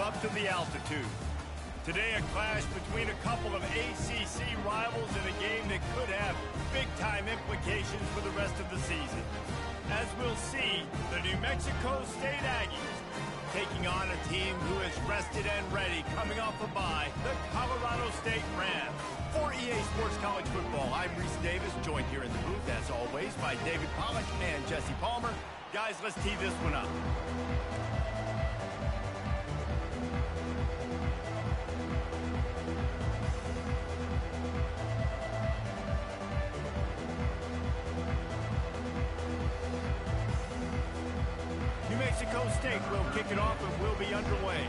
up to the altitude. Today, a clash between a couple of ACC rivals in a game that could have big-time implications for the rest of the season. As we'll see, the New Mexico State Aggies taking on a team who is rested and ready coming off a bye, the Colorado State Rams. For EA Sports College Football, I'm Reese Davis, joined here in the booth, as always, by David Pollack and Jesse Palmer. Guys, let's tee this one up. New Mexico State will kick it off and will be underway.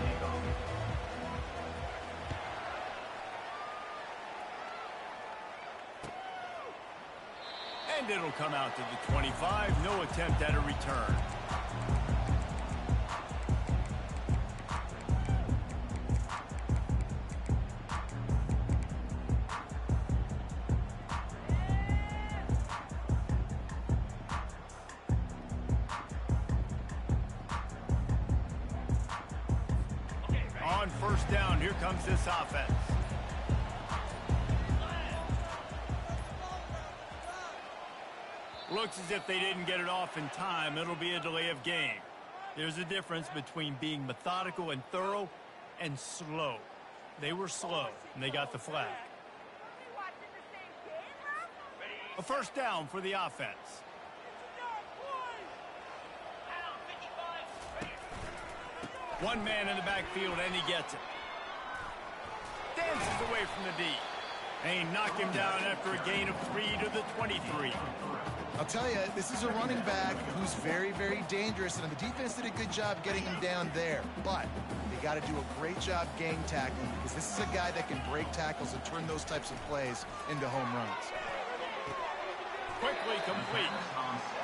And it'll come out to the 25. No attempt at a return. On first down, here comes this offense. Looks as if they didn't get it off in time. It'll be a delay of game. There's a difference between being methodical and thorough and slow. They were slow, and they got the flag. A first down for the offense. One man in the backfield, and he gets it. Dances away from the D. And he knocked him down after a gain of 3 to the 23. I'll tell you, this is a running back who's very, very dangerous, and the defense did a good job getting him down there. But they got to do a great job game tackling, because this is a guy that can break tackles and turn those types of plays into home runs. Quickly complete.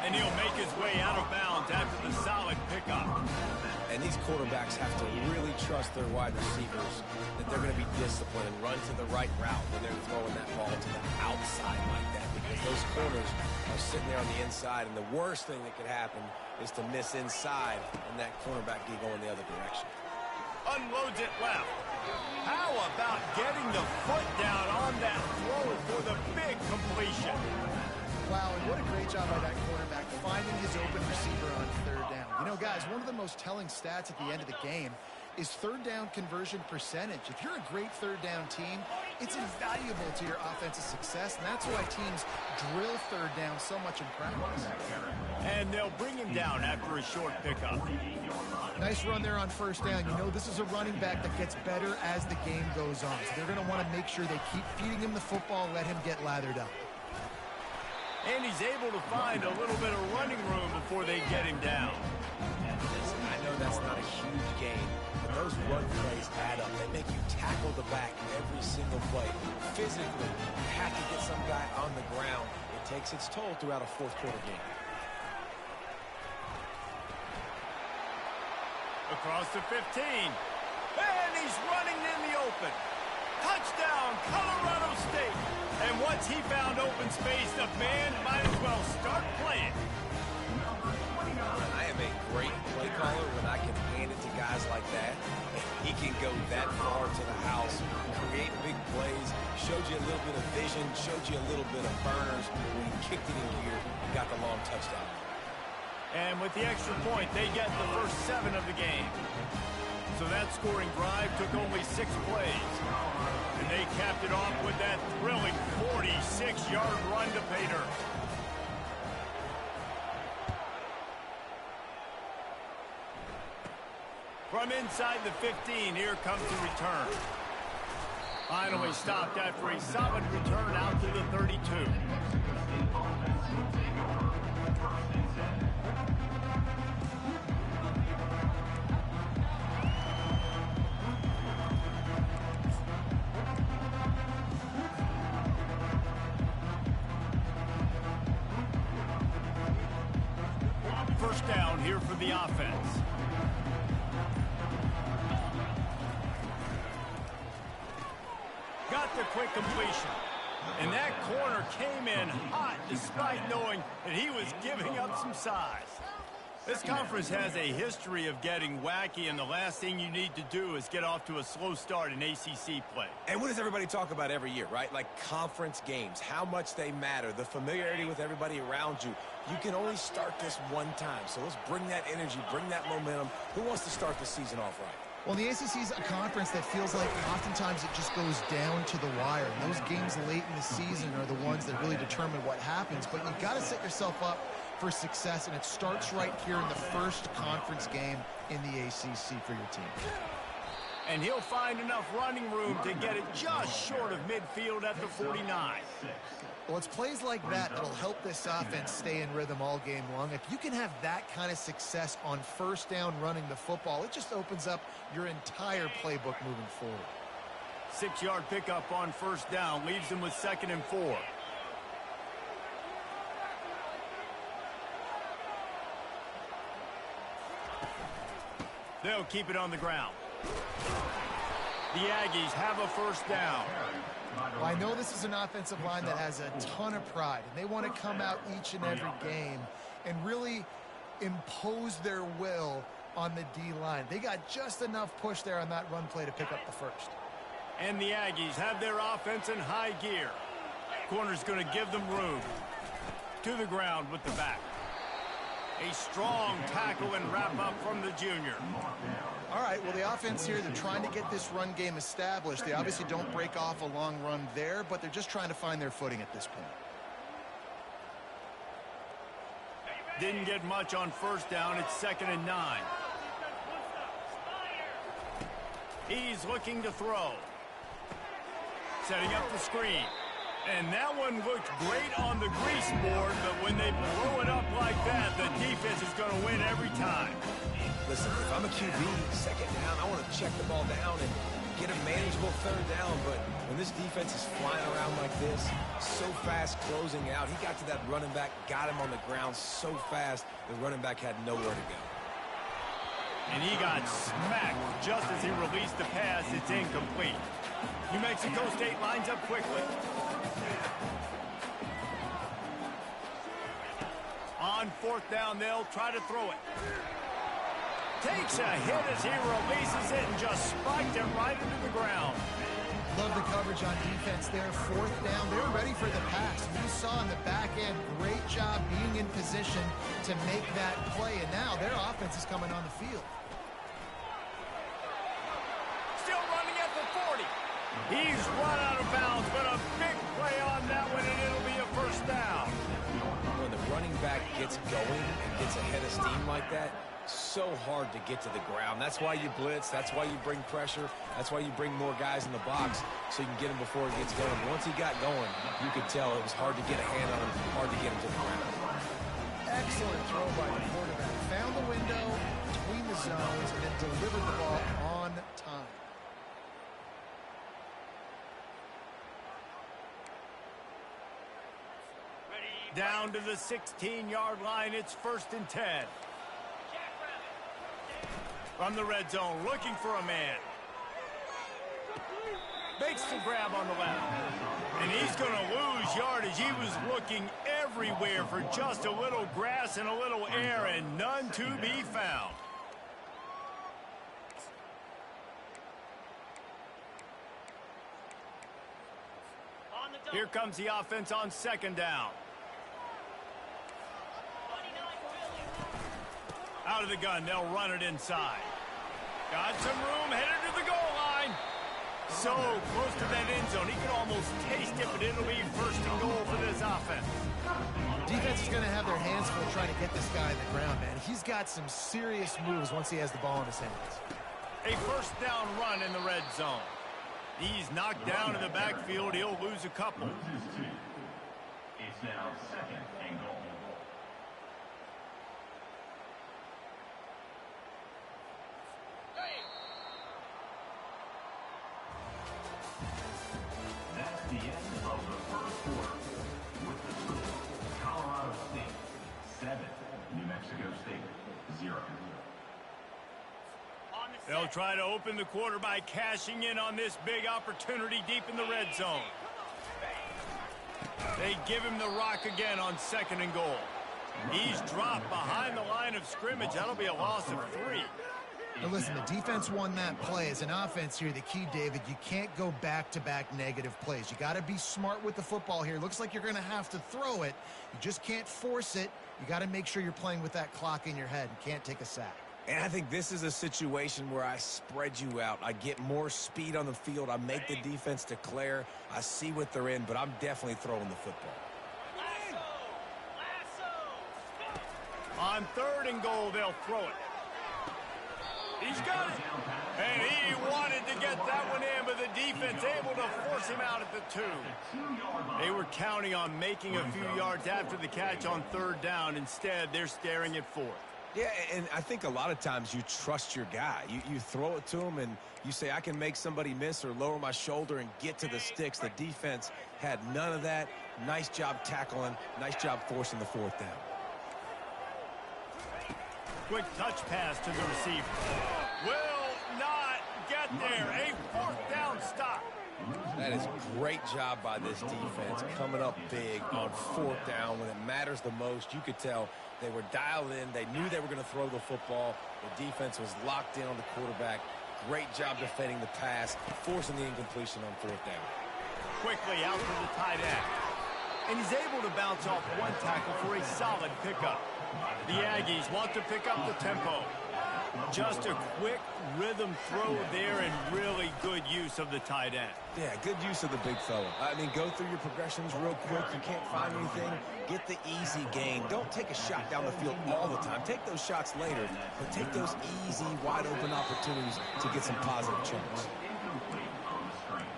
And he'll make his way out of bounds after the solid pickup. And these quarterbacks have to really trust their wide receivers that they're going to be disciplined and run to the right route when they're throwing that ball to the outside like that, because those corners are sitting there on the inside, and the worst thing that could happen is to miss inside and that cornerback be going the other direction. Unloads it left. How about getting the foot down on that throw for the big completion? Wow, and what a great job by that quarterback finding his open receiver on third down. You know, guys, one of the most telling stats at the end of the game is third down conversion percentage. If you're a great third down team, it's invaluable to your offensive success, and that's why teams drill third down so much in practice. And they'll bring him down after a short pickup. Nice run there on first down. You know, this is a running back that gets better as the game goes on, so they're going to want to make sure they keep feeding him the football, let him get lathered up. And he's able to find a little bit of running room before they get him down. Listen, I know that's not a huge gain, but those run plays add up. They make you tackle the back every single play. Physically, you have to get some guy on the ground. It takes its toll throughout a fourth quarter game. Across the 15. And he's running in the open. Touchdown, Colorado State. And once he found open space, the band might as well start playing. I am a great play caller when I can hand it to guys like that. He can go that far to the house, create big plays, showed you a little bit of vision, showed you a little bit of burners. When he kicked it in gear, he got the long touchdown. And with the extra point, they get the first 7 of the game. So that scoring drive took only 6 plays. And they capped it off with that thrilling 46-yard run to pay dirt. From inside the 15, here comes the return. Finally stopped after a solid return out to the 32. First down here for the offense. Got the quick completion. And that corner came in hot despite knowing that he was giving up some size. This conference has a history of getting wacky, and the last thing you need to do is get off to a slow start in ACC play. And what does everybody talk about every year, right? Like conference games, how much they matter, the familiarity with everybody around you. You can only start this one time, so let's bring that energy, bring that momentum. Who wants to start the season off right? Well, the ACC is a conference that feels like oftentimes it just goes down to the wire. And those games late in the season are the ones that really determine what happens. But you've got to set yourself up for success, and it starts right here in the first conference game in the ACC for your team. And he'll find enough running room to get it just short of midfield at the 49. Well, it's plays like that that'll help this offense stay in rhythm all game long. If you can have that kind of success on first down running the football, it just opens up your entire playbook moving forward. 6-yard pickup on first down leaves them with 2nd and 4. They'll keep it on the ground. The Aggies have a first down. Well, I know this is an offensive line that has a ton of pride, and they want to come out each and every game and really impose their will on the D-line. They got just enough push there on that run play to pick up the first. And the Aggies have their offense in high gear. Corner's going to give them room. To the ground with the back. A strong tackle and wrap-up from the junior. All right, well, the offense here, they're trying to get this run game established. They obviously don't break off a long run there, but they're just trying to find their footing at this point. Didn't get much on first down. It's 2nd and 9. He's looking to throw. Setting up the screen. And that one looked great on the grease board, but when they blow it up like that, the defense is going to win every time. Listen, if I'm a QB, 2nd down, I want to check the ball down and get a manageable 3rd down. But when this defense is flying around like this, so fast closing out, he got to that running back, got him on the ground so fast, the running back had nowhere to go. And he got smacked just as he released the pass. It's incomplete. New Mexico State lines up quickly. On 4th down, they'll try to throw it. Takes a hit as he releases it and just spiked it right into the ground. Love the coverage on defense there. 4th down, they're ready for the pass. You saw in the back end, great job being in position to make that play, and now their offense is coming on the field. Still running at the 40. He's run out of bounds, but a big play on that one, and it'll be a first down. When the running back gets going and gets ahead of steam like that, so hard to get to the ground. That's why you blitz. That's why you bring pressure. That's why you bring more guys in the box so you can get him before he gets going. Once he got going, you could tell it was hard to get a hand on him, hard to get him to the ground. Excellent throw by the quarterback. Found the window between the zones and then delivered the ball on time. Down to the 16-yard line. It's 1st and 10. From the red zone, looking for a man. Makes the grab on the left. And he's going to lose yardage. He was looking everywhere for just a little grass and a little air, and none to be found. Here comes the offense on 2nd down. Out of the gun, they'll run it inside. Got some room, headed to the goal line. So close to that end zone, he could almost taste it, but it'll be 1st and goal for this offense. Defense is going to have their hands full trying to get this guy on the ground, man. He's got some serious moves once he has the ball in his hands. A 1st down run in the red zone. He's knocked down in the backfield. He'll lose a couple. It's now 2nd and goal. That's the end of the first quarter. With the score, Colorado State 7, New Mexico State 0. They'll try to open the quarter by cashing in on this big opportunity deep in the red zone. They give him the rock again on 2nd and goal. He's dropped behind the line of scrimmage. That'll be a loss of 3. Now listen, the defense won that play. As an offense here, the key, David, you can't go back-to-back negative plays. You got to be smart with the football here. Looks like you're going to have to throw it. You just can't force it. You got to make sure you're playing with that clock in your head and can't take a sack. And I think this is a situation where I spread you out. I get more speed on the field. I make the defense declare. I see what they're in, but I'm definitely throwing the football. On 3rd and goal, they'll throw it. He's got it. And he wanted to get that one in, but the defense able to force him out at the 2. They were counting on making a few yards after the catch on 3rd down. Instead, they're staring at 4th. Yeah, and I think a lot of times you trust your guy. You throw it to him, and you say, I can make somebody miss or lower my shoulder and get to the sticks. The defense had none of that. Nice job tackling. Nice job forcing the 4th down. Quick touch pass to the receiver. Will not get there. A 4th down stop. That is a great job by this defense, coming up big on 4th down when it matters the most. You could tell they were dialed in. They knew they were going to throw the football. The defense was locked in on the quarterback. Great job defending the pass, forcing the incompletion on 4th down. Quickly out to the tight end. And he's able to bounce off one tackle for a solid pickup. The Aggies want to pick up the tempo. Just a quick rhythm throw there and really good use of the tight end. Yeah, good use of the big fella. I mean, go through your progressions real quick. You can't find anything. Get the easy gain. Don't take a shot down the field all the time. Take those shots later, but take those easy, wide-open opportunities to get some positive chunks. Incomplete on the screen.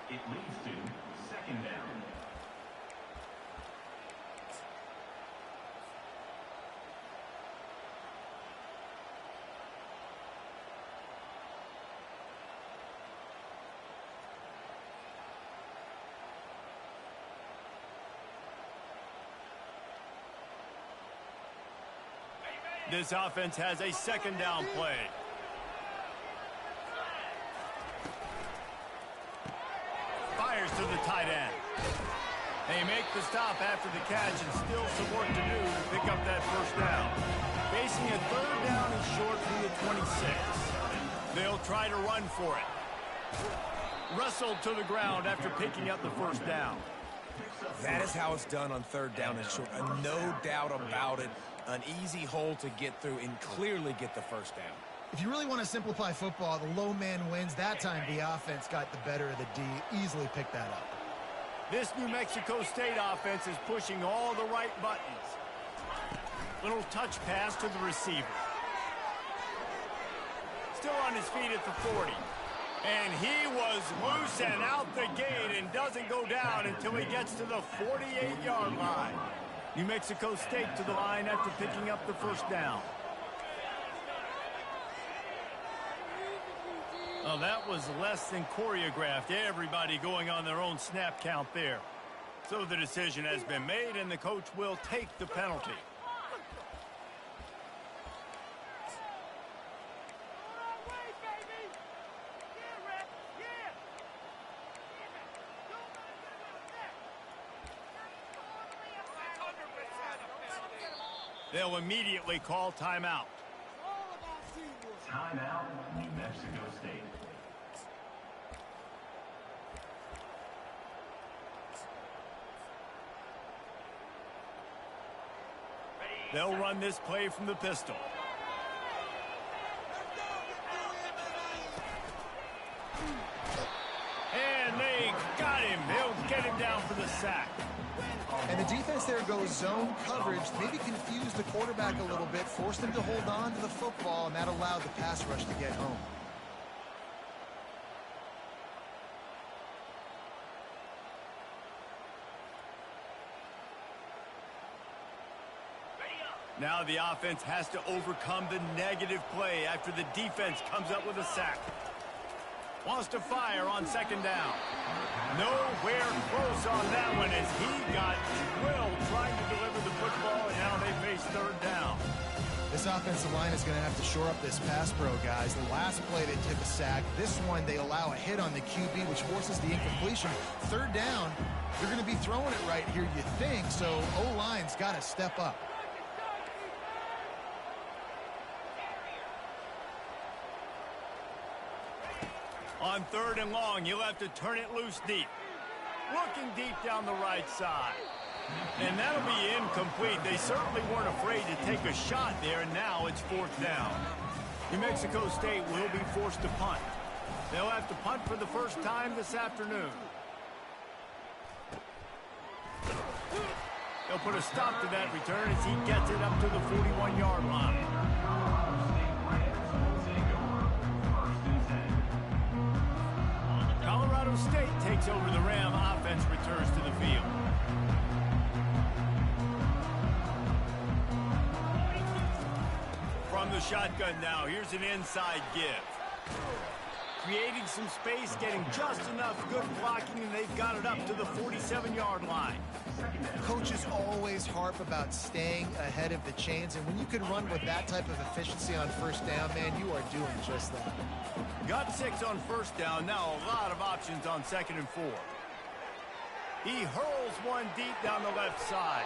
It leads to 2nd down. This offense has a 2nd down play. Fires to the tight end. They make the stop after the catch and still some work to do to pick up that 1st down. Facing a 3rd down and short from the 26. They'll try to run for it. Wrestled to the ground after picking up the 1st down. That is how it's done on 3rd down and short. No doubt about it. An easy hole to get through and clearly get the 1st down. If you really want to simplify football, the low man wins. That time the offense got the better of the D. Easily picked that up. This New Mexico State offense is pushing all the right buttons. Little touch pass to the receiver. Still on his feet at the 40. And he was loose and out the gate and doesn't go down until he gets to the 48-yard line. New Mexico State to the line after picking up the 1st down. Oh, that was less than choreographed. Everybody going on their own snap count there. So the decision has been made, and the coach will take the penalty. They'll immediately call timeout. Timeout, New Mexico State. They'll run this play from the pistol. And they got him. They'll get him down for the sack. And the defense there goes zone coverage, maybe confused the quarterback a little bit, forced him to hold on to the football, and that allowed the pass rush to get home. Now the offense has to overcome the negative play after the defense comes up with a sack. Wants to fire on 2nd down. Nowhere close on that one as he got drilled trying to deliver the football, and now they face 3rd down. This offensive line is going to have to shore up this pass pro, guys. The last play they took a sack. This one they allow a hit on the QB, which forces the incompletion. 3rd down, You're going to be throwing it right here, you think, so O-line's got to step up. On 3rd and long, you'll have to turn it loose deep. Looking deep down the right side. And that'll be incomplete. They certainly weren't afraid to take a shot there, and now it's 4th down. New Mexico State will be forced to punt. They'll have to punt for the first time this afternoon. They'll put a stop to that return as he gets it up to the 41-yard line. Colorado State takes over the Ram. Offense returns to the field. From the shotgun now, here's an inside give. Creating some space, getting just enough good blocking, and they've got it up to the 47-yard line. Coaches always harp about staying ahead of the chains, and when you can run with that type of efficiency on 1st down, man, you are doing just that. Got 6 on 1st down, now a lot of options on 2nd and 4. He hurls one deep down the left side.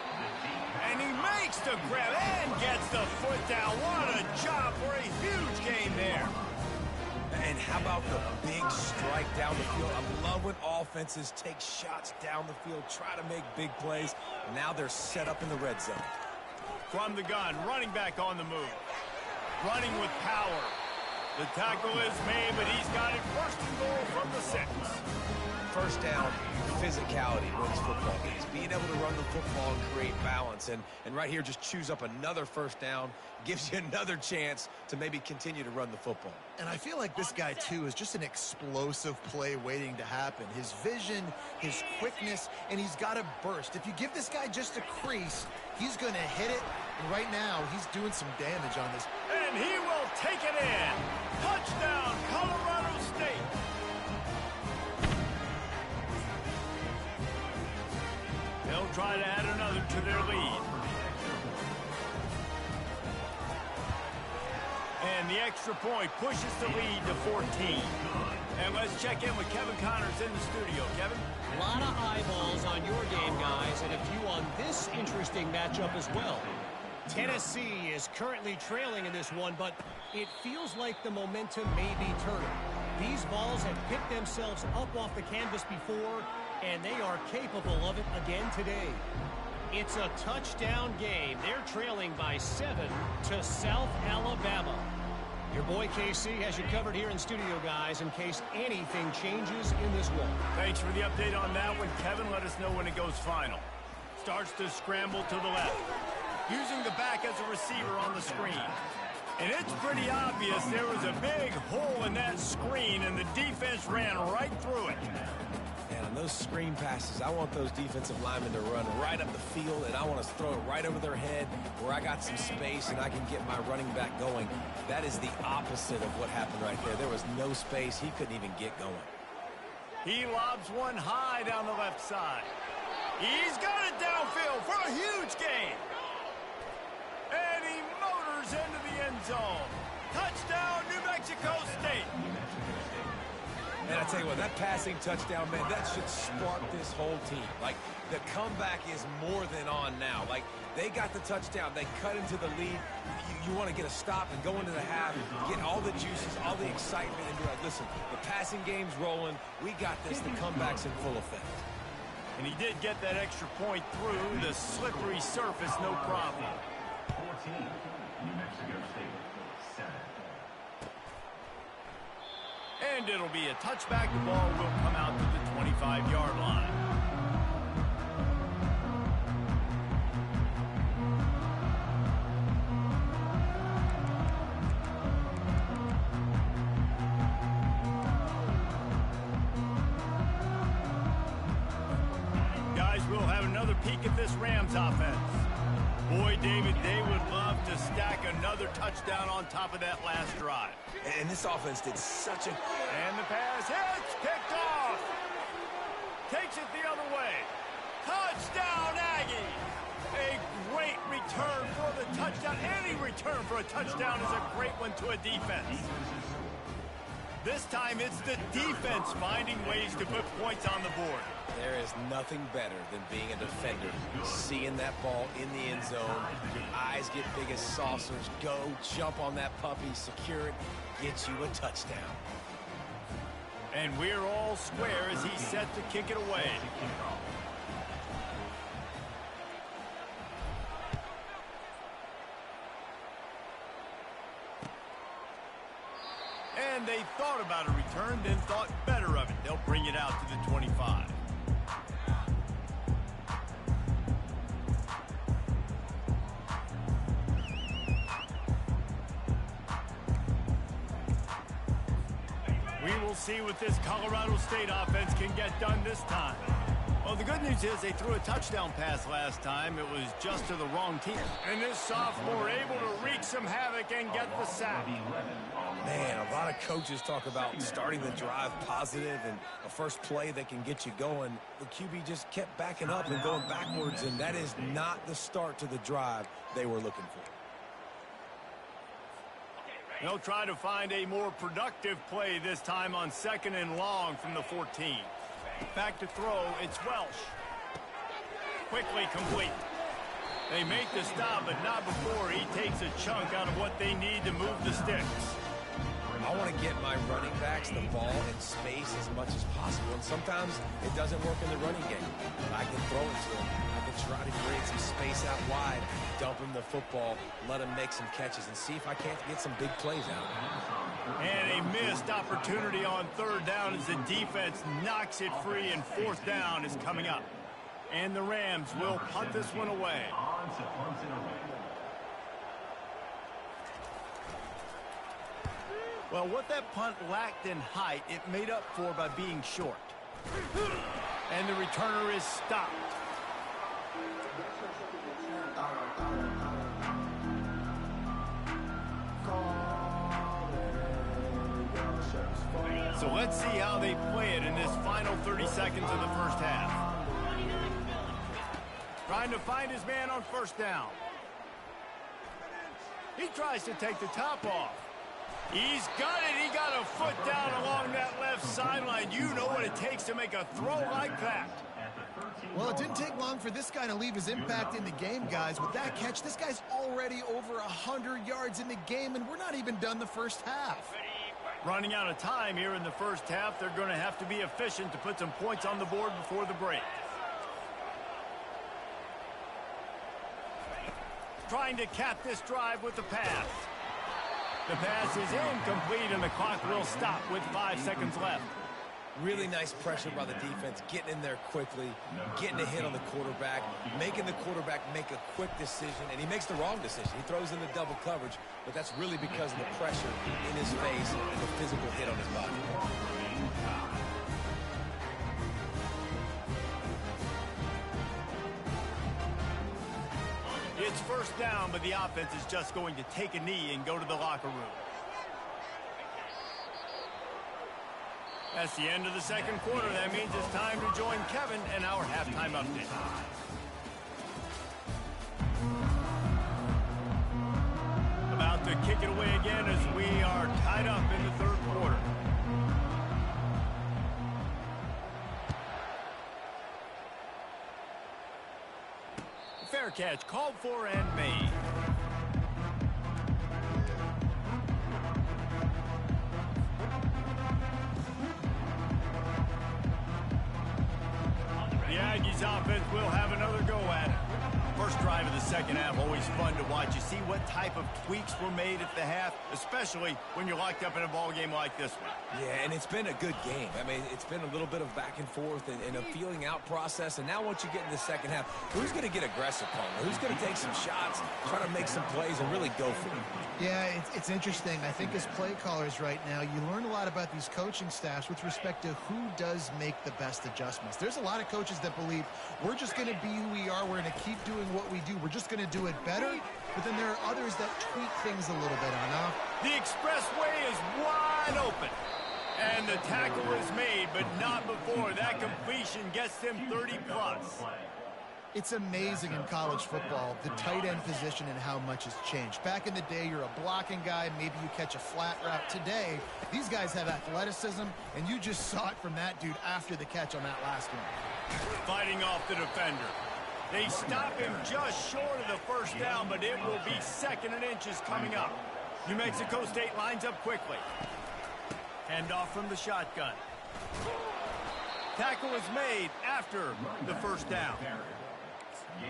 And he makes the grab and gets the foot down. What a job for a huge gain there. And how about the big strike down the field? I love when offenses take shots down the field, try to make big plays. Now they're set up in the red zone. From the gun, running back on the move. Running with power. The tackle is made, but he's got it 1st and goal from the 6. 1st down, physicality wins football games. Being able to run the football and create balance. And right here, just choose up another 1st down. Gives you another chance to maybe continue to run the football. And I feel like this guy, too, is just an explosive play waiting to happen. His vision, his quickness, and he's got a burst. If you give this guy just a crease, he's going to hit it. And right now, he's doing some damage on this. And he will take it in. Touchdown, Colorado State. They'll try to add another to their lead. And the extra point pushes the lead to 14. And let's check in with Kevin Connors in the studio. Kevin? A lot of eyeballs on your game, guys, and a few on this interesting matchup as well. Tennessee is currently trailing in this one, but it feels like the momentum may be turning. These balls have picked themselves up off the canvas before, and they are capable of it again today. It's a touchdown game. They're trailing by 7 to South Alabama. Your boy KC has you covered here in studio, guys, in case anything changes in this one. Thanks for the update on that one, Kevin. Let us know when it goes final. Starts to scramble to the left. Using the back as a receiver on the screen. And it's pretty obvious there was a big hole in that screen, and the defense ran right through it. And on those screen passes, I want those defensive linemen to run right up the field, and I want to throw it right over their head where I got some space and I can get my running back going. That is the opposite of what happened right there. There was no space. He couldn't even get going. He lobs one high down the left side. He's got it downfield for a huge gain. And he motors into the end zone. Touchdown, New Mexico State. And I tell you what, that passing touchdown, man, that should spark this whole team. Like, the comeback is more than on now. Like, they got the touchdown. They cut into the lead. You want to get a stop and go into the half, get all the juices, all the excitement, and be like, listen, the passing game's rolling. We got this. The comeback's in full effect. And he did get that extra point through the slippery surface, no problem. 14, New Mexico State, 7. And it'll be a touchback. The ball will come out to the 25-yard line. Guys, we'll have another peek at this Rams offense. Boy, David, they would love to stack another touchdown on top of that last drive. And this offense did such a... And the pass hits, picked off. Takes it the other way. Touchdown, Aggies. A great return for the touchdown. Any return for a touchdown is a great one to a defense. This time it's the defense finding ways to put points on the board. There is nothing better than being a defender. Seeing that ball in the end zone, your eyes get big as saucers. Go, jump on that puppy, secure it, get you a touchdown. And we're all square as he's set to kick it away. And they thought about a return, then thought better of it. They'll bring it out to the 25. We will see what this Colorado State offense can get done this time. Well, the good news is they threw a touchdown pass last time. It was just to the wrong team. And this sophomore able to wreak some havoc and get the sack. Man, a lot of coaches talk about starting the drive positive and a first play that can get you going. The QB just kept backing up and going backwards, and that is not the start to the drive they were looking for. They'll try to find a more productive play this time on 2nd and long from the 14. Back to throw, it's Welsh. Quickly complete. They make the stop, but not before he takes a chunk out of what they need to move the sticks. I want to get my running backs the ball in space as much as possible, and sometimes it doesn't work in the running game. But I can throw it to them. I can try to create some space out wide, dump him the football, let him make some catches, and see if I can't get some big plays out of him. And a missed opportunity on 3rd down as the defense knocks it free, and 4th down is coming up. And the Rams will punt this one away. Well, what that punt lacked in height, it made up for by being short. And the returner is stopped. So let's see how they play it in this final 30 seconds of the first half. Trying to find his man on 1st down. He tries to take the top off. He's got it. He got a foot down along that left sideline. You know what it takes to make a throw like that. Well, it didn't take long for this guy to leave his impact in the game, guys. With that catch, this guy's already over 100 yards in the game, and we're not even done the first half. Running out of time here in the first half. They're going to have to be efficient to put some points on the board before the break. Trying to cap this drive with the pass. The pass is incomplete, and the clock will stop with 5 seconds left. Really nice pressure by the defense, getting in there quickly, getting a hit on the quarterback, making the quarterback make a quick decision, and he makes the wrong decision. He throws into double coverage, but that's really because of the pressure in his face and the physical hit on his body. It's 1st down, but the offense is just going to take a knee and go to the locker room. That's the end of the 2nd quarter. That means it's time to join Kevin and our halftime update. About to kick it away again as we are tied up in the 3rd quarter. Fair catch called for and made. The Aggies offense will have another go at it. First drive of the 2nd half, always fun to watch. You see what type of tweaks were made at the half, especially when you're locked up in a ball game like this one. Yeah, and it's been a good game. I mean, it's been a little bit of back and forth and a feeling out process. And now once you get in the 2nd half, who's going to get aggressive, Palmer? Who's going to take some shots, try to make some plays, and really go for it? Yeah, it's interesting. I think as play callers right now, you learn a lot about these coaching staffs with respect to who does make the best adjustments. There's a lot of coaches that believe we're just going to be who we are. We're going to keep doing what we do. We're just going to do it better. But then there are others that tweak things a little bit on off. The expressway is wide open. And the tackle is made, but not before. That completion gets them 30 plus. It's amazing in college football, the tight end position and how much has changed. Back in the day, you're a blocking guy, maybe you catch a flat route. Today, these guys have athleticism, and you just saw it from that dude after the catch on that last one. Fighting off the defender. They stop him just short of the first down, but it will be 2nd and inches coming up. New Mexico State lines up quickly. Handoff from the shotgun. Tackle is made after the first down.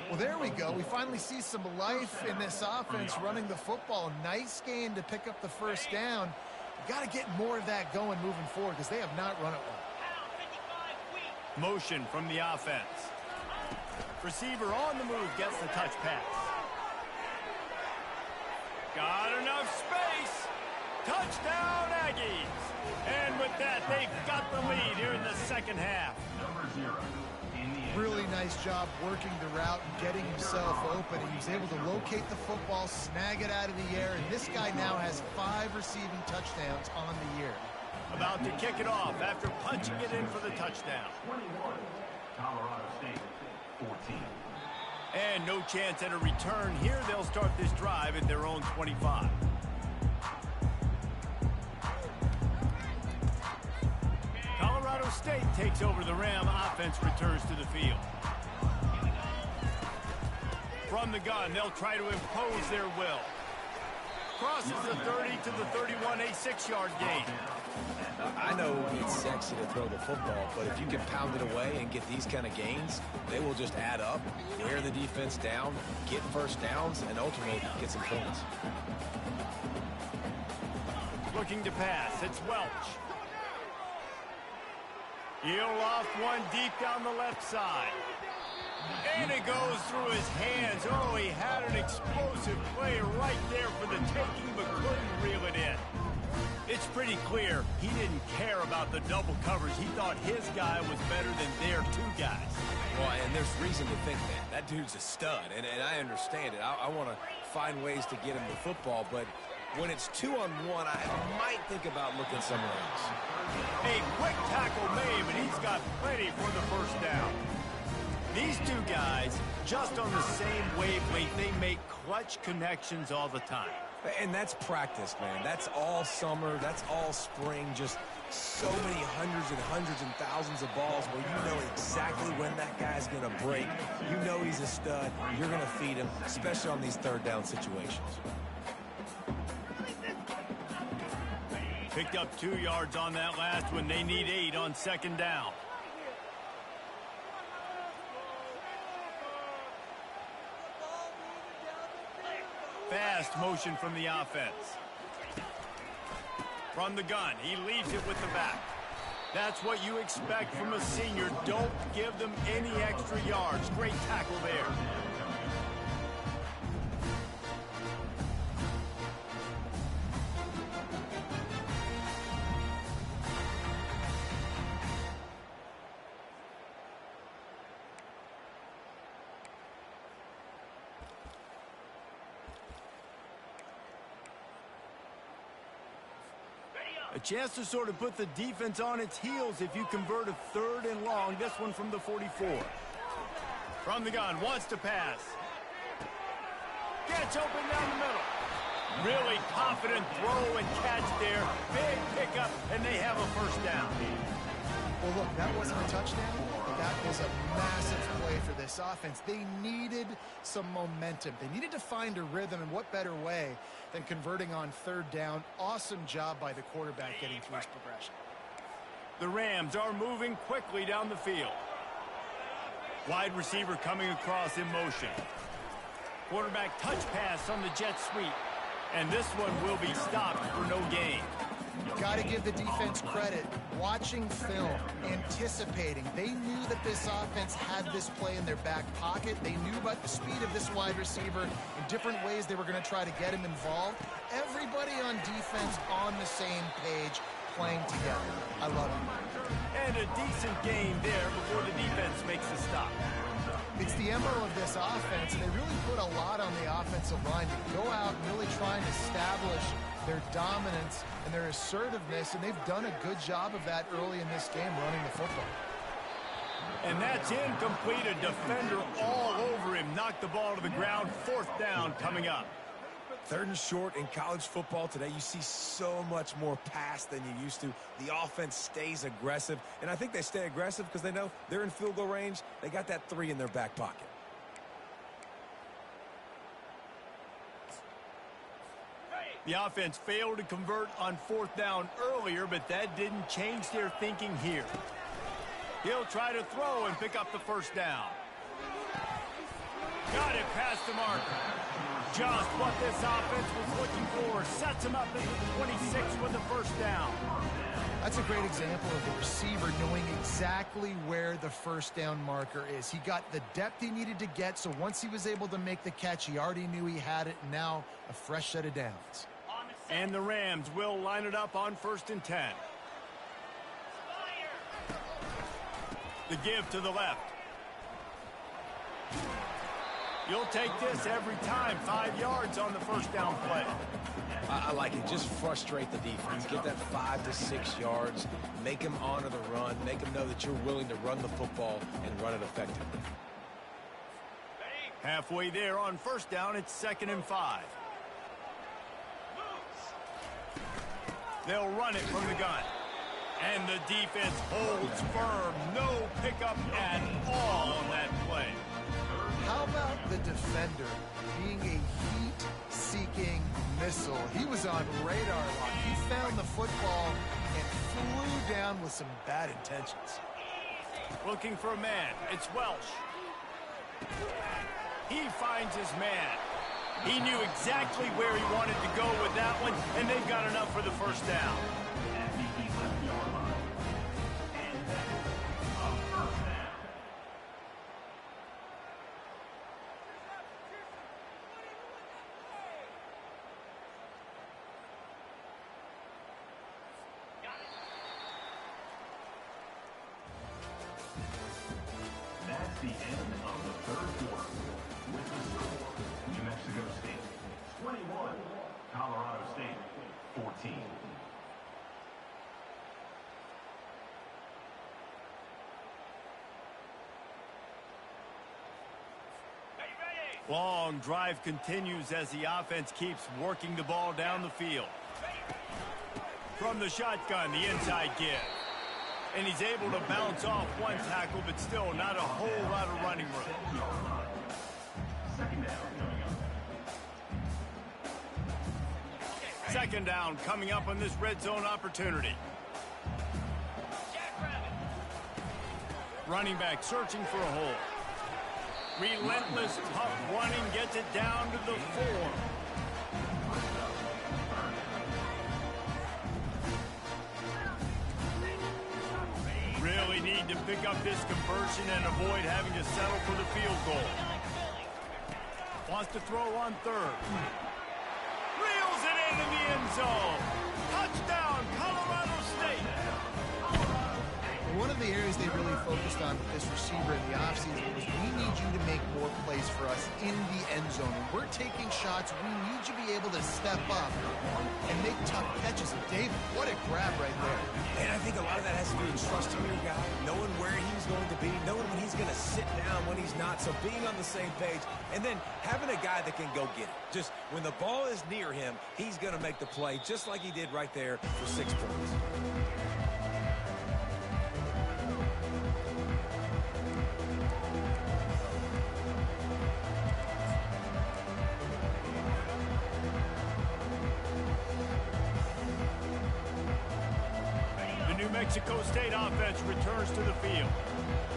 Well, there we go. We finally see some life in this offense running the football. Nice gain to pick up the first down. You got to get more of that going moving forward because they have not run it well. Motion from the offense. Receiver on the move gets the touch pass. Got enough space. Touchdown, Aggies. And with that, they've got the lead here in the second half. Number 0 in the end. Really nice job working the route and getting himself open. He was able to locate the football, snag it out of the air, and this guy now has 5 receiving touchdowns on the year. About to kick it off after punching it in for the touchdown. 21, Colorado State, 14. And no chance at a return here. They'll start this drive at their own 25. Colorado State takes over the Ram. Offense returns to the field. From the gun, they'll try to impose their will. Crosses the 30 to the 31, a 6-yard gain. I know it's sexy to throw the football, but if you can pound it away and get these kind of gains, they will just add up, wear the defense down, get first downs, and ultimately get some points. Looking to pass, it's Welch. He'll loft one deep down the left side. And it goes through his hands. Oh, he had an explosive play right there for the taking, but couldn't reel it in. It's pretty clear he didn't care about the double coverage. He thought his guy was better than their 2 guys. Well, and there's reason to think that. That dude's a stud, and I understand it. I want to find ways to get him the football, but when it's 2-on-1, I might think about looking somewhere else. A quick tackle made, but he's got plenty for the first down. These 2 guys, just on the same wavelength, they make clutch connections all the time. And that's practice, man. That's all summer. That's all spring. Just so many hundreds and thousands of balls where you know exactly when that guy's going to break. You know he's a stud. You're going to feed him, especially on these 3rd down situations. Picked up 2 yards on that last one. They need 8 on 2nd down. Fast motion from the offense. From the gun, he leaves it with the back. That's what you expect from a senior. Don't give them any extra yards. Great tackle there. A chance to sort of put the defense on its heels if you convert a 3rd and long. This one from the 44. From the gun, wants to pass. Gets open down the middle. Really confident throw and catch there. Big pickup, and they have a first down. Well, look, that wasn't a touchdown. That was a massive play for this offense. They needed some momentum. They needed to find a rhythm, and what better way than converting on 3rd down. Awesome job by the quarterback getting through his progression. The Rams are moving quickly down the field. Wide receiver coming across in motion. Quarterback touch pass on the jet sweep. And this one will be stopped for no gain. Got to give the defense credit. Watching film, anticipating. They knew that this offense had this play in their back pocket. They knew about the speed of this wide receiver in different ways they were going to try to get him involved. Everybody on defense on the same page, playing together. I love it. And a decent gain there before the defense makes the stop. It's the MO of this offense, and they really put a lot on the offensive line to go out and really try and establish their dominance and their assertiveness, and they've done a good job of that early in this game running the football. And that's incomplete. A defender all over him. Knocked the ball to the ground. 4th down coming up. 3rd and short in college football today. You see so much more pass than you used to. The offense stays aggressive, and I think they stay aggressive because they know they're in field goal range. They got that 3 in their back pocket. The offense failed to convert on 4th down earlier, but that didn't change their thinking here. He'll try to throw and pick up the 1st down. Got it past the marker. Just what this offense was looking for. Sets him up at the 26 with the 1st down. That's a great example of the receiver knowing exactly where the 1st down marker is. He got the depth he needed to get, so once he was able to make the catch, he already knew he had it, and now a fresh set of downs. And the Rams will line it up on 1st and 10. The give to the left. You'll take this every time. 5 yards on the 1st down play. I like it. Just frustrate the defense. Get that 5 to 6 yards. Make them honor the run. Make them know that you're willing to run the football and run it effectively. Halfway there on 1st down, it's 2nd and 5. They'll run it from the gun. And the defense holds firm. No pickup at all on that play. How about the defender being a heat-seeking missile? He was on radar lock. He found the football and flew down with some bad intentions. Looking for a man. It's Welsh. He finds his man. He knew exactly where he wanted to go with that one, and they've got enough for the 1st down. That's the end of the 3rd quarter. With the score, New Mexico State 21, Colorado State 14. Long drive continues as the offense keeps working the ball down the field. From the shotgun, the inside give. And he's able to bounce off one tackle, but still not a whole lot of running room. 2nd down coming up. 2nd down coming up on this red zone opportunity. Running back searching for a hole. Relentless, tough running gets it down to the 4. Really need to pick up this conversion and avoid having to settle for the field goal. Wants to throw on 3rd. Reels it into the end zone. Touchdown, Colorado State. One of the areas they really focused on with this receiver in the offseason was we need you to make more plays for us in the end zone. When we're taking shots, we need you to be able to step up and make tough catches. And David, what a grab right there. And I think a lot of that has to do with trusting your guy, knowing where he's going to be, knowing when he's going to sit down, when he's not. So being on the same page, and then having a guy that can go get it. Just when the ball is near him, he's going to make the play, just like he did right there for 6 points. Mexico State offense returns to the field.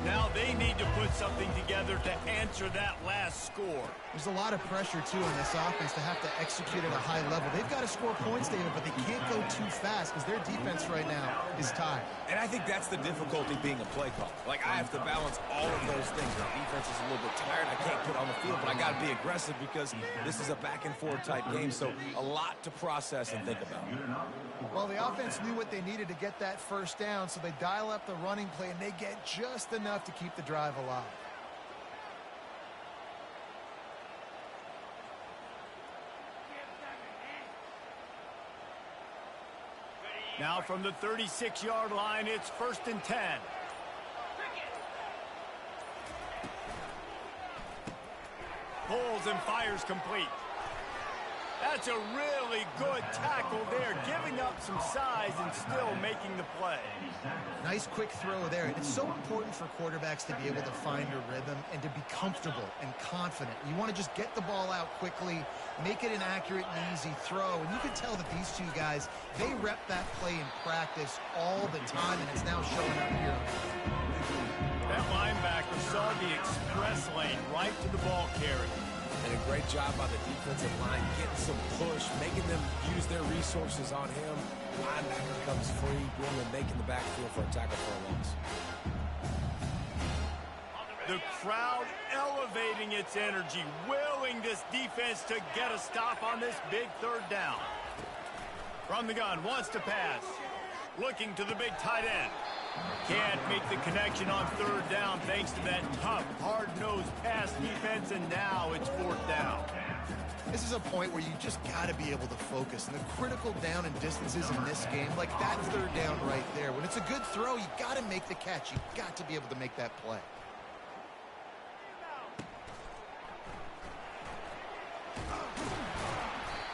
Now they need to put something together to answer that last score. There's a lot of pressure, too, on this offense to have to execute at a high level. They've got to score points, David, but they can't go too fast because their defense right now is tired. And I think that's the difficulty being a play caller. Like, I have to balance all of those things. The defense is a little bit tired. I can't put on the field, but I got to be aggressive because this is a back-and-forth type game, so a lot to process and think about. Well, the offense knew what they needed to get that 1st down, so they dial up the running play, and they get just enough to keep the drive alive. Now from the 36-yard line, it's 1st and 10. pulls and fires complete. That's a really good tackle there, giving up some size and still making the play. Nice quick throw there. And it's so important for quarterbacks to be able to find a rhythm and to be comfortable and confident. You want to just get the ball out quickly, make it an accurate and easy throw. And you can tell that these two guys, they rep that play in practice all the time, and it's now showing up here. That linebacker saw the express lane right to the ball carrier. And a great job by the defensive line, getting some push, making them use their resources on him. Linebacker comes free, boom, and making the backfield for a tackle for a loss. The crowd elevating its energy, willing this defense to get a stop on this big third down. From the gun, wants to pass. Looking to the big tight end. Can't make the connection on third down thanks to that tough, hard-nosed pass defense, and now it's fourth down. This is a point where you just got to be able to focus. And the critical down and distances in this game, like that third down right there. When it's a good throw, you got to make the catch. You got to be able to make that play.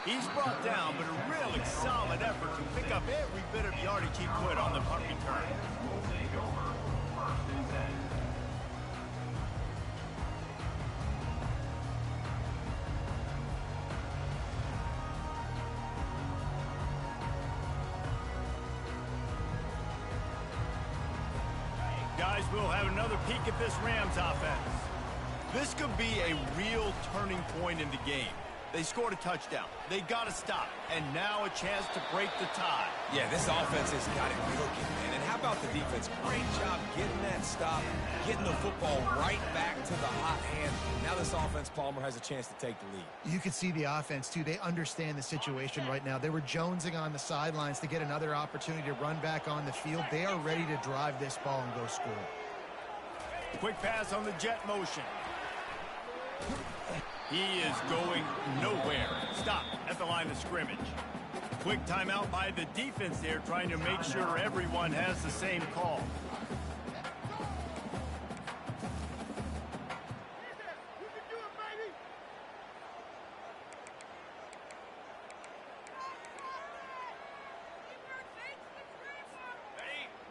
He's brought down, but a really solid effort to pick up every bit of yardage he could on the punt return. Guys, we'll have another peek at this Rams offense. This could be a real turning point in the game. They scored a touchdown. They got a stop. And now a chance to break the tie. Yeah, this offense has got it cooking, man. And how about the defense? Great job getting that stop, getting the football right back to the hot hand. Now this offense, Palmer, has a chance to take the lead. You can see the offense, too. They understand the situation right now. They were jonesing on the sidelines to get another opportunity to run back on the field. They are ready to drive this ball and go score. Quick pass on the jet motion. He is going nowhere. Stop at the line of scrimmage. Quick timeout by the defense there, trying to make sure everyone has the same call.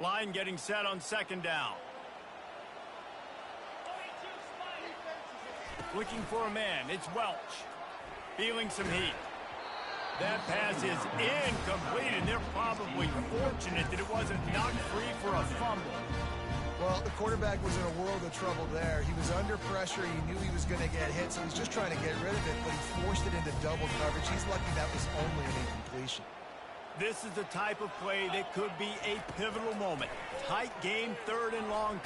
Line getting set on second down. Looking for a man. It's Welch. Feeling some heat. That pass is incomplete, and they're probably fortunate that it wasn't knocked free for a fumble. Well, the quarterback was in a world of trouble there. He was under pressure. He knew he was going to get hit, so he's just trying to get rid of it, but he forced it into double coverage. He's lucky that was only an incompletion. This is the type of play that could be a pivotal moment. Tight game, third and long.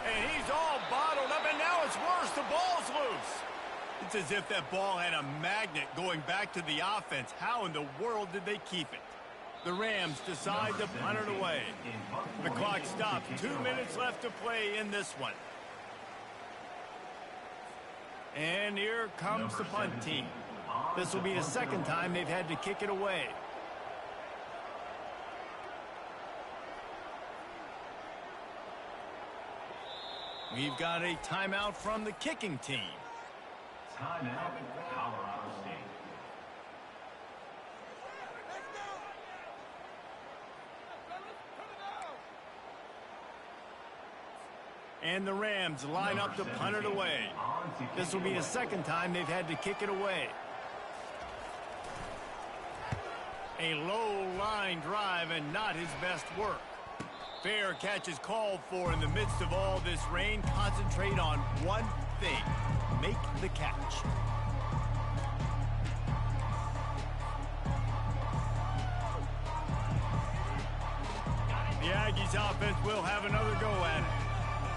And he's all bottled up, and now it's worse. The ball's loose. It's as if that ball had a magnet going back to the offense. How in the world did they keep it? The Rams decide to punt it away. The clock stops. 2 minutes left to play in this one. And here comes the punt team. This will be the second time they've had to kick it away. We've got a timeout from the kicking team. Timeout, Colorado State. And the Rams line up to punt it away. This will be the second time they've had to kick it away. A low line drive and not his best work. Fair catch is called for in the midst of all this rain. Concentrate on one thing. Make the catch. The Aggies offense will have another go at it.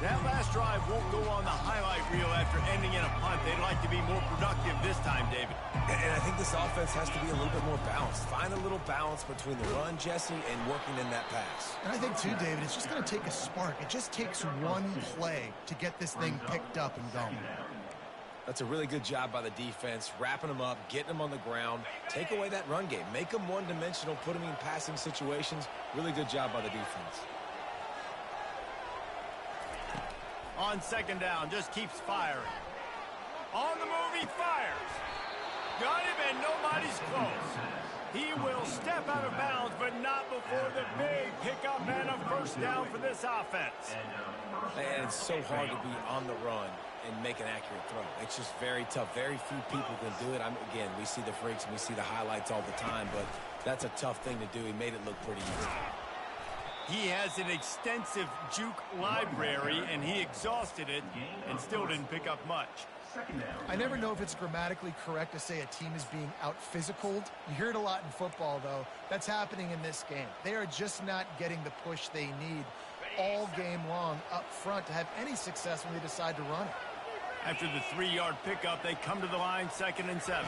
That last drive won't go on the highlight reel after ending in a punt. They'd like to be more productive this time, David. And I think this offense has to be a little bit more balanced. Find a little balance between the run, Jesse, and working in that pass. And I think, too, David, it's just going to take a spark. It just takes one play to get this thing picked up and going. That's a really good job by the defense, wrapping them up, getting them on the ground. Take away that run game. Make them one-dimensional, put them in passing situations. Really good job by the defense. On second down, just keeps firing. On the move, he fires. Got him, and nobody's close. He will step out of bounds, but not before the big pickup and a first down for this offense. Man, it's so hard to be on the run and make an accurate throw. It's just very tough. Very few people can do it. Again, we see the freaks and we see the highlights all the time, but that's a tough thing to do. He made it look pretty easy. He has an extensive juke library, and he exhausted it and still didn't pick up much. I never know if it's grammatically correct to say a team is being out-physicaled. You hear it a lot in football, though. That's happening in this game. They are just not getting the push they need all game long up front to have any success when they decide to run it. After the 3-yard pickup, they come to the line, 2nd and 7.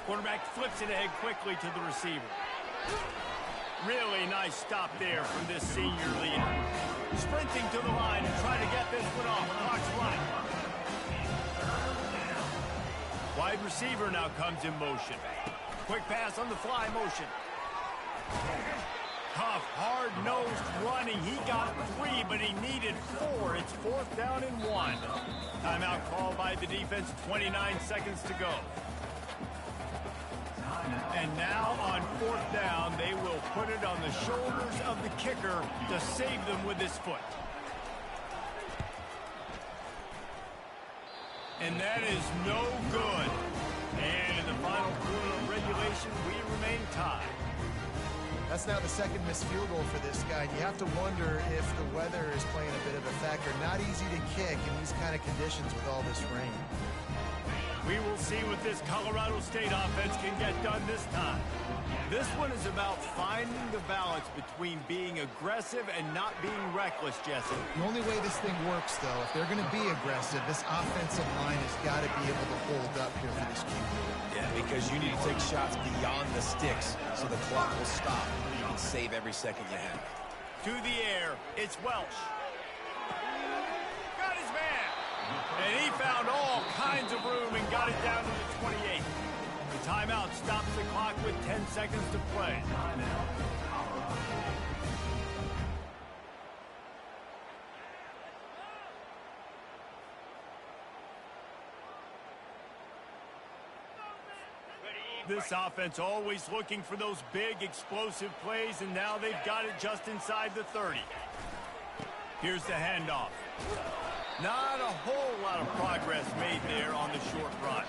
Quarterback flips it ahead quickly to the receiver. Really nice stop there from this senior leader. Sprinting to the line and trying to get this one off. Clock's running. Wide receiver now comes in motion. Quick pass on the fly motion. Tough, hard-nosed running. He got 3, but he needed 4. It's 4th down and 1. Timeout called by the defense, 29 seconds to go. And now on 4th down, they will put it on the shoulders of the kicker to save them with his foot. And that is no good. And in the final quarter of regulation, we remain tied. That's now the 2nd missed field goal for this guy. You have to wonder if the weather is playing a bit of a factor. Not easy to kick in these kind of conditions with all this rain. We will see what this Colorado State offense can get done this time. This one is about finding the balance between being aggressive and not being reckless, Jesse. The only way this thing works, though, if they're going to be aggressive, this offensive line has got to be able to hold up here for this QB. Yeah, because you need to take shots beyond the sticks so the clock will stop. You can save every second you have. To the air, it's Welsh. Got his man. And he found all kinds of room and got it down to the 28. The timeout stops the clock with 10 seconds to play. This offense always looking for those big, explosive plays, and now they've got it just inside the 30. Here's the handoff. Not a whole lot of progress made there on the short run.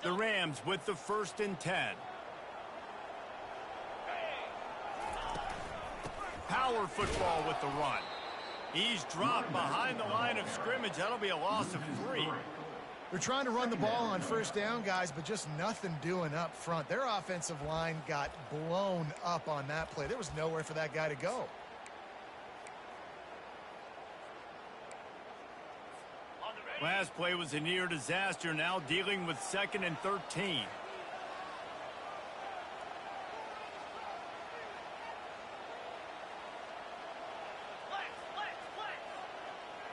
The Rams with the 1st and 10. Power football with the run. He's dropped behind the line of scrimmage. That'll be a loss of 3. They're trying to run the ball on 1st down, guys, but just nothing doing up front. Their offensive line got blown up on that play. There was nowhere for that guy to go. Last play was a near disaster, now dealing with 2nd and 13.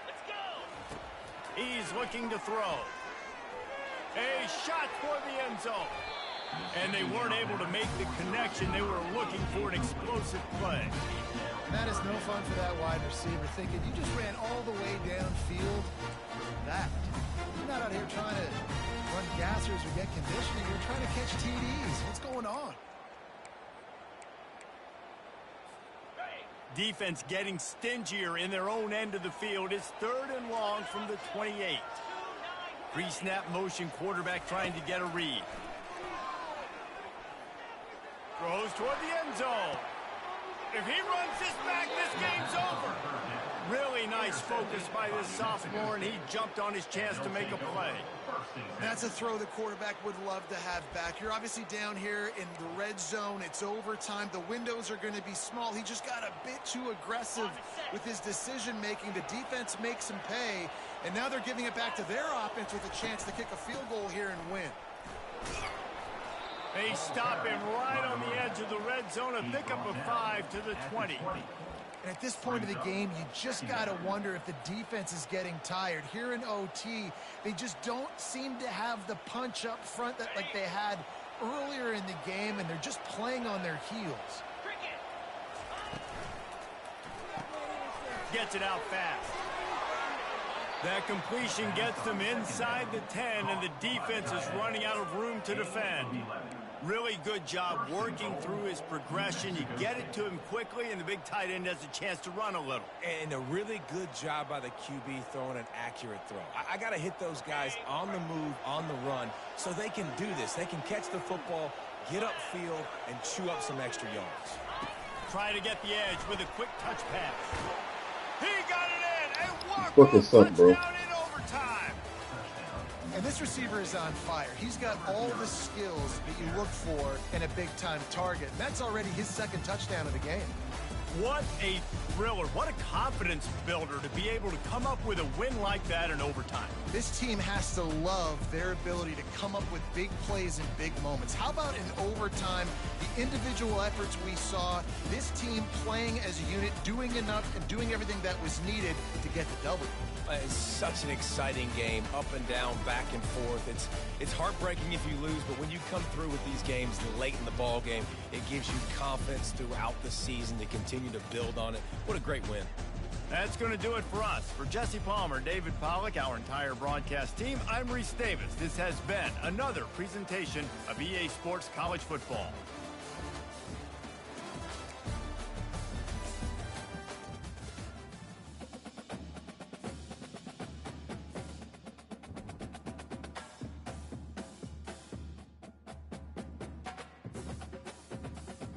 Let's go. He's looking to throw. A shot for the end zone. And they weren't able to make the connection. They were looking for an explosive play. And that is no fun for that wide receiver, thinking you just ran all the way downfield. That. You're not out here trying to run gassers or get conditioning. You're trying to catch TDs. What's going on? Defense getting stingier in their own end of the field. It's 3rd and long from the 28. Pre-snap motion, quarterback trying to get a read. Throws toward the end zone. If he runs this back, this game's over. Really nice focus by this sophomore, and he jumped on his chance to make a play. That's a throw the quarterback would love to have back. You're obviously down here in the red zone. It's overtime. The windows are going to be small. He just got a bit too aggressive with his decision-making. The defense makes him pay, and now they're giving it back to their offense with a chance to kick a field goal here and win. They stop him right on the edge of the red zone. A pickup of 5 to the 20. And at this point of the game, you just got to wonder if the defense is getting tired. Here in OT, they just don't seem to have the punch up front that like they had earlier in the game, and they're just playing on their heels. Gets it out fast. That completion gets them inside the 10, and the defense is running out of room to defend. Really good job working through his progression. You get it to him quickly, and the big tight end has a chance to run a little. And a really good job by the QB throwing an accurate throw. I got to hit those guys on the move, on the run, so they can do this. They can catch the football, get upfield, and chew up some extra yards. Try to get the edge with a quick touch pass. He got it in, and What's up, bro? touchdown in overtime. And this receiver is on fire. He's got all the skills that you look for in a big-time target. And that's already his second touchdown of the game. What a thriller. What a confidence builder to be able to come up with a win like that in overtime. This team has to love their ability to come up with big plays in big moments. How about in overtime, the individual efforts we saw, this team playing as a unit, doing enough and doing everything that was needed to get the W. It's such an exciting game, up and down, back and forth. It's heartbreaking if you lose, but when you come through with these games late in the ball game, it gives you confidence throughout the season to continue to build on it. What a great win. That's going to do it for us. For Jesse Palmer, David Pollack, our entire broadcast team, I'm Reese Davis. This has been another presentation of EA Sports College Football.